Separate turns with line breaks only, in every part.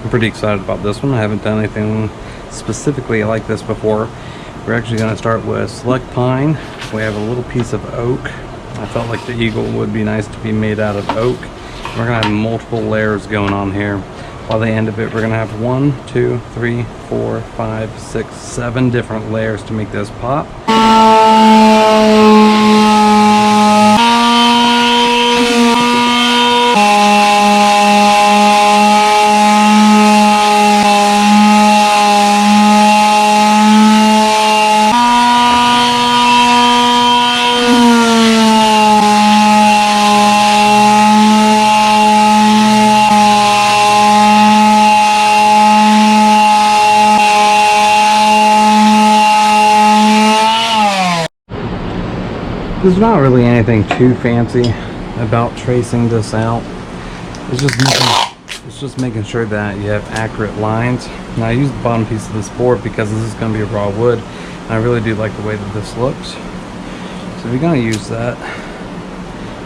I'm pretty excited about this one. I haven't done anything specifically like this before. We're actually going to start with select pine. We have a little piece of oak. I felt like the eagle would be nice to be made out of oak. We're going to have multiple layers going on here. By the end of it, we're going to have 1, 2, 3, 4, 5, 6, 7 different layers to make this pop. There's not really anything too fancy about tracing this out. It's just making sure that you have accurate lines. Now I use the bottom piece of this board because this is going to be a raw wood, and I really do like the way that this looks. So if you're going to use that,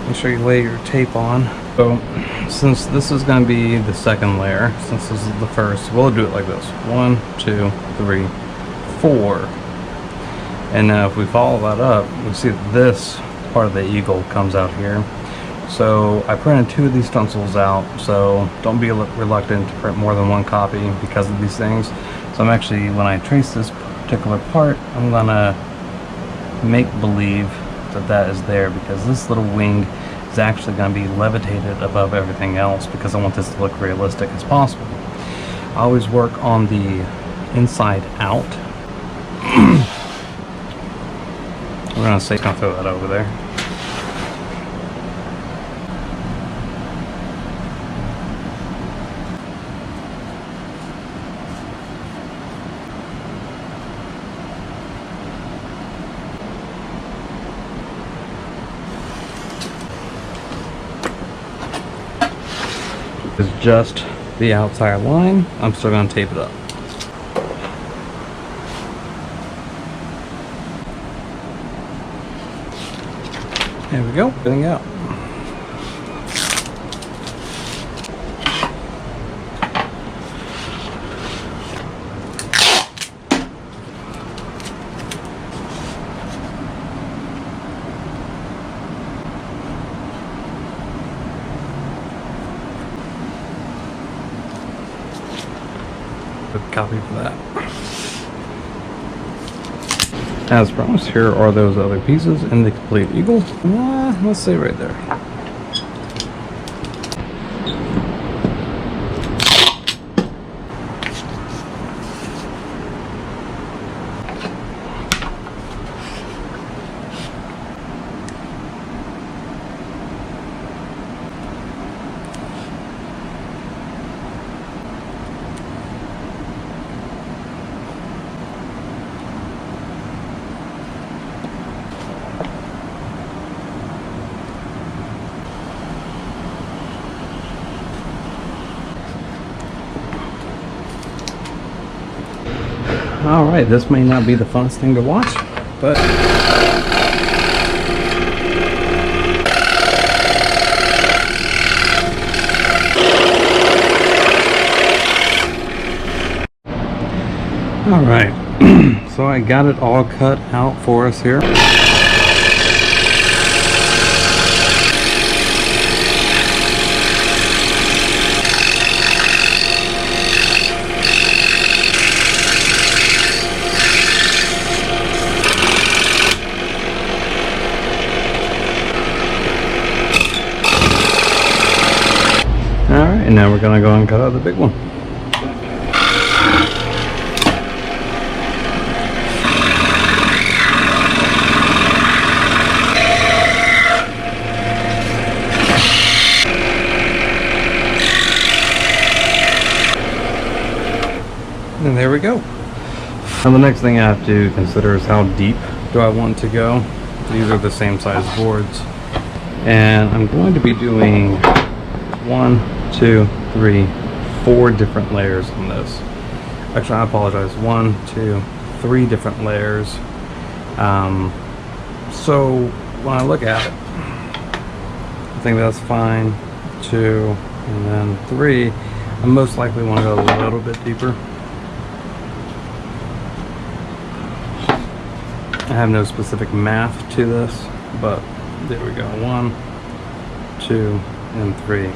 make sure you lay your tape on. So since this is going to be the second layer, since this is the first, we'll do it like this: 1, 2, 3, 4. And now if we follow that up, we see that this part of the eagle comes out here. So I printed 2 of these stencils out, so don't be reluctant to print more than one copy because of these things. So I'm actually, when I trace this particular part, I'm gonna make believe that that is there, because this little wing is actually gonna be levitated above everything else, because I want this to look realistic as possible. I always work on the inside out. We're gonna throw that over there. It's just the outside line. I'm still gonna tape it up. There we go, everything out. Good copy for that. As promised, here are those other pieces in the complete eagle. Let's say right there. Alright, this may not be the funnest thing to watch, but alright, so I got it all cut out for us here. Alright, and now we're going to go and cut out the big one. And there we go. Now the next thing I have to consider is how deep do I want to go. These are the same size boards. And I'm going to be doing 1, 2, 3, 4 different layers on this. Actually, I apologize. 1, 2, 3 different layers. So when I look at it, I think that's fine. 2, and then 3. I most likely want to go a little bit deeper. I have no specific math to this, but there we go. 1, 2, and 3.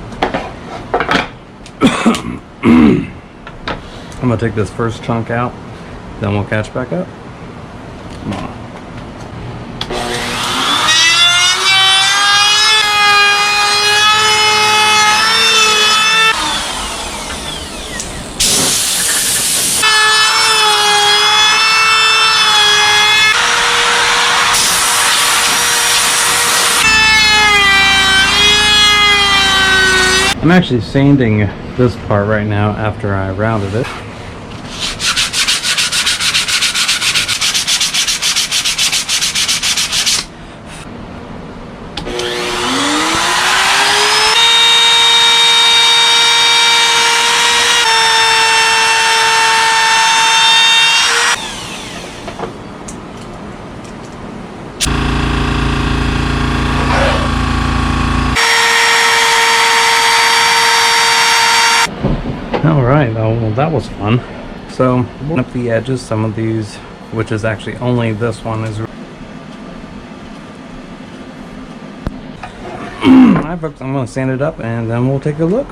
I'm gonna take this first chunk out, then we'll catch back up. Come on. I'm actually sanding this part right now after I rounded it. Alright, well that was fun. So, up the edges, some of these, which is actually only this one is Alright folks, I'm going to sand it up and then we'll take a look.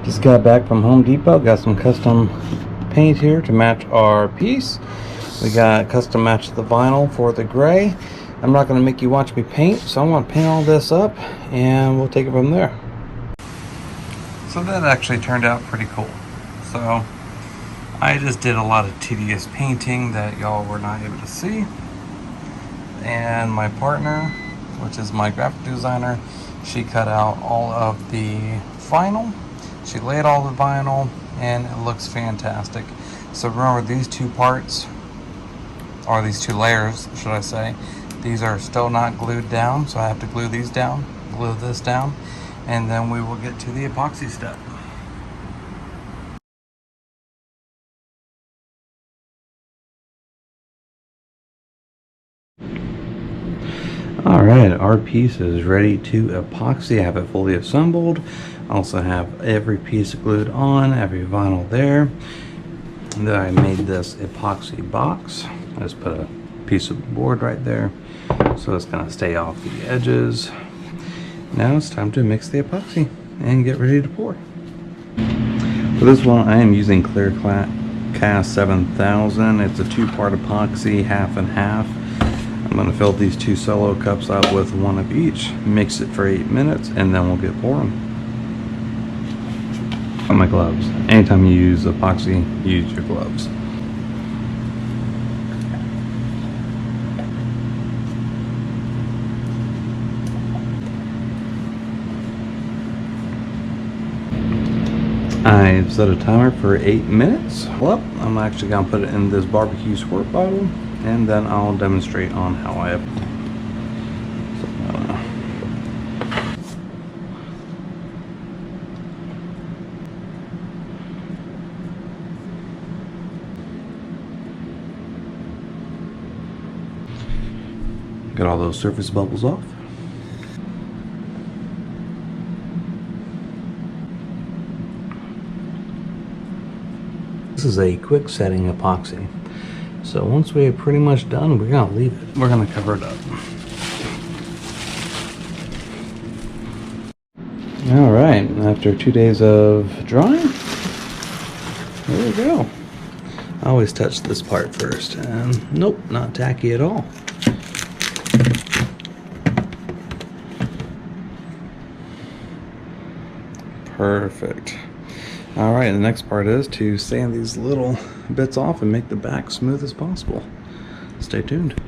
Just got back from Home Depot, got some custom paint here to match our piece. We got custom matched the vinyl for the gray. I'm not going to make you watch me paint, so I'm going to paint all this up and we'll take it from there. So that actually turned out pretty cool. So I just did a lot of tedious painting that y'all were not able to see. And my partner, which is my graphic designer, she cut out all of the vinyl. She laid all the vinyl and it looks fantastic. So remember, these two parts, or these two layers, should I say, these are still not glued down, so I have to glue these down, glue this down, and then we will get to the epoxy step. Alright, our piece is ready to epoxy. I have it fully assembled. I also have every piece glued on, every vinyl there. And then I made this epoxy box. I just put a piece of board right there, so it's going to stay off the edges. Now it's time to mix the epoxy and get ready to pour. For this one, I am using Clear Cast 7000. It's a 2-part epoxy, half and half. I'm going to fill these 2 solo cups up with 1 of each, mix it for 8 minutes, and then we'll get pouring. On my gloves. Anytime you use epoxy, use your gloves. I've set a timer for 8 minutes. Well, I'm actually going to put it in this barbecue squirt bottle, and then I'll demonstrate on how I get all those surface bubbles off. This is a quick setting epoxy. So once we're pretty much done, we're gonna leave it. We're gonna cover it up. All right, after 2 days of drying, there we go. I always touch this part first, and nope, not tacky at all. Perfect. All right, the next part is to sand these little bits off and make the back smooth as possible. Stay tuned.